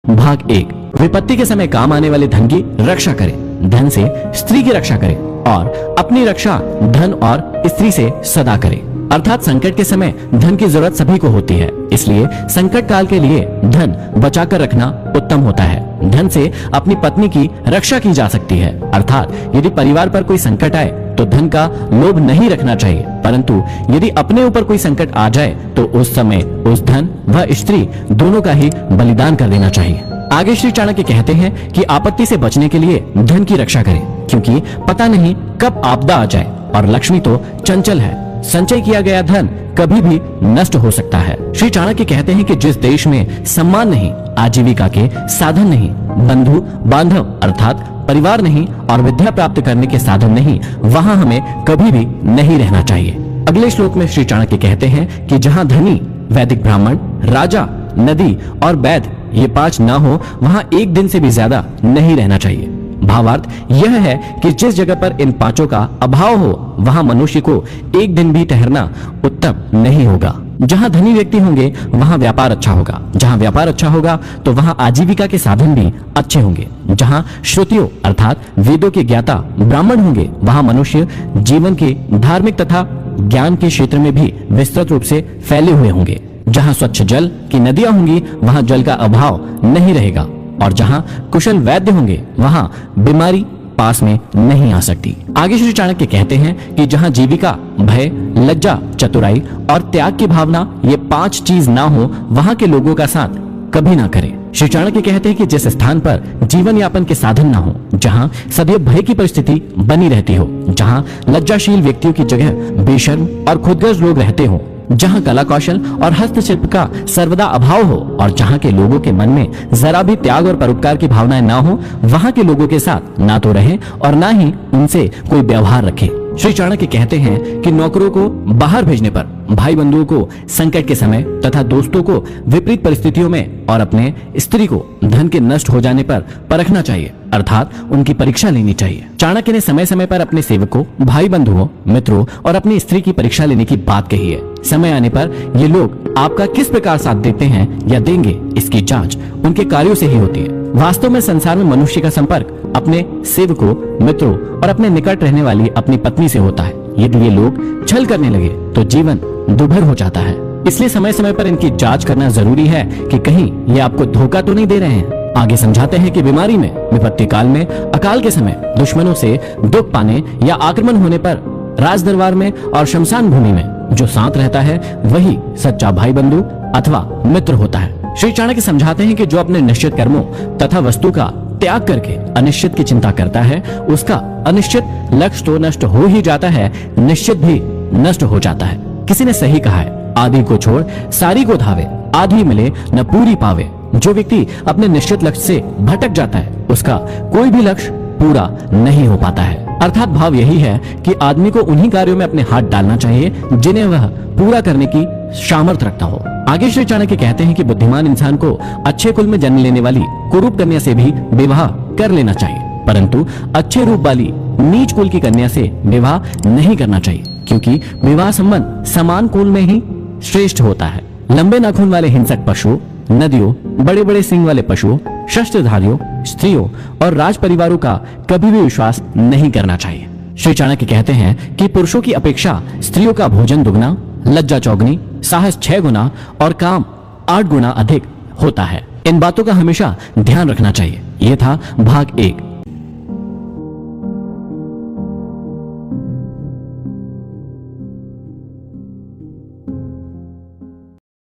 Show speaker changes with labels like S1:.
S1: भाग 1। विपत्ति के समय काम आने वाले धन की रक्षा करें, धन से स्त्री की रक्षा करें और अपनी रक्षा धन और स्त्री से सदा करें। अर्थात संकट के समय धन की जरूरत सभी को होती है, इसलिए संकट काल के लिए धन बचाकर रखना उत्तम होता है। धन से अपनी पत्नी की रक्षा की जा सकती है। अर्थात यदि परिवार पर कोई संकट आए तो धन का लोभ नहीं रखना चाहिए, परंतु यदि अपने ऊपर कोई संकट आ जाए तो उस समय उस धन व स्त्री दोनों का ही बलिदान कर देना चाहिए। आगे श्री चाणक्य कहते हैं कि आपत्ति से बचने के लिए धन की रक्षा करें, क्योंकि पता नहीं कब आपदा आ जाए और लक्ष्मी तो चंचल है। संचय किया गया धन कभी भी नष्ट हो सकता है। श्री चाणक्य कहते हैं कि जिस देश में सम्मान नहीं, आजीविका के साधन नहीं, बंधु बांधव अर्थात परिवार नहीं और विद्या प्राप्त करने के साधन नहीं, वहां हमें कभी भी नहीं रहना चाहिए। अगले श्लोक में श्री चाणक्य कहते हैं कि जहां धनी, वैदिक ब्राह्मण, राजा, नदी और वैद्य ये 5 ना हो, वहां एक दिन से भी ज्यादा नहीं रहना चाहिए। भावार्थ यह है कि जिस जगह पर इन 5 का अभाव हो, वहां मनुष्य को एक दिन भी ठहरना उत्तम नहीं होगा। जहां धनी व्यक्ति होंगे वहां व्यापार अच्छा होगा, जहां व्यापार अच्छा होगा तो वहां आजीविका के साधन भी अच्छे होंगे। जहां श्रुतियों अर्थात वेदों के ज्ञाता ब्राह्मण होंगे, वहां मनुष्य जीवन के धार्मिक तथा ज्ञान के क्षेत्र में भी विस्तृत रूप से फैले हुए होंगे। जहां स्वच्छ जल की नदियां होंगी वहां जल का अभाव नहीं रहेगा, और जहां कुशल वैद्य होंगे वहां बीमारी पास में नहीं आ सकती। आगे श्री चाणक्य कहते हैं कि जहां जीविका, भय, लज्जा, चतुराई और त्याग की भावना ये 5 चीज ना हो, वहां के लोगों का साथ कभी ना करें। श्री चाणक्य कहते हैं कि जिस स्थान पर जीवन यापन के साधन ना हो, जहां सदैव भय की परिस्थिति बनी रहती हो, जहां लज्जाशील व्यक्तियों की जगह बेशर्म और खुदगर्ज लोग रहते हो, जहां कला कौशल और हस्तशिल्प का सर्वदा अभाव हो और जहां के लोगों के मन में जरा भी त्याग और परोपकार की भावनाएं ना हो, वहां के लोगों के साथ ना तो रहे और ना ही उनसे कोई व्यवहार रखे। श्री चाणक्य कहते हैं कि नौकरों को बाहर भेजने पर, भाई बंधुओं को संकट के समय तथा दोस्तों को विपरीत परिस्थितियों में और अपने स्त्री को धन के नष्ट हो जाने पर परखना चाहिए, अर्थात उनकी परीक्षा लेनी चाहिए। चाणक्य ने समय समय पर अपने सेवकों, भाई बंधुओं, मित्रों और अपनी स्त्री की परीक्षा लेने की बात कही है। समय आने पर ये लोग आपका किस प्रकार साथ देते हैं या देंगे, इसकी जांच उनके कार्यों से ही होती है। वास्तव में संसार में मनुष्य का संपर्क अपने सेवकों, मित्रों और अपने निकट रहने वाली अपनी पत्नी से होता है। यदि ये लोग छल करने लगे तो जीवन दुभर हो जाता है। इसलिए समय समय पर इनकी जांच करना जरूरी है कि कहीं ये आपको धोखा तो नहीं दे रहे हैं। आगे समझाते हैं कि बीमारी में, विपत्ति काल में, अकाल के समय, दुश्मनों से दुख पाने या आक्रमण होने पर, राज दरबार में और शमशान भूमि में जो साथ रहता है वही सच्चा भाई बंधु अथवा मित्र होता है। श्री चाणक्य समझाते हैं कि जो अपने निश्चित कर्मों तथा वस्तु का त्याग करके अनिश्चित की चिंता करता है, उसका अनिश्चित लक्ष्य तो नष्ट हो ही जाता है, निश्चित भी नष्ट हो जाता है। किसी ने सही कहा है, आधी को छोड़ सारी को धावे, आधी मिले न पूरी पावे। जो व्यक्ति अपने निश्चित लक्ष्य से भटक जाता है, उसका कोई भी लक्ष्य पूरा नहीं हो पाता है। अर्थात भाव यही है कि आदमी को उन्हीं कार्यों में अपने हाथ डालना चाहिए जिन्हें वह पूरा करने की सामर्थ्य रखता हो। आगे श्री चाणक्य कहते हैं कि बुद्धिमान इंसान को अच्छे कुल में जन्म लेने वाली कुरूप कन्या से भी विवाह कर लेना चाहिए, परंतु अच्छे रूप वाली नीच कुल की कन्या से विवाह नहीं करना चाहिए, क्योंकि विवाह संबंध समान कुल में ही श्रेष्ठ होता है। लंबे नाखून वाले हिंसक पशु, नदियों, बड़े बड़े सिंग वाले पशुओं, शस्त्रधारियों, स्त्रियों और राज परिवारों का कभी भी विश्वास नहीं करना चाहिए। श्री चाणक्य कहते हैं कि पुरुषों की अपेक्षा स्त्रियों का भोजन दुगना, लज्जा चौगुनी, साहस 6 गुना और काम 8 गुना अधिक होता है। इन बातों का हमेशा ध्यान रखना चाहिए। यह था भाग 1।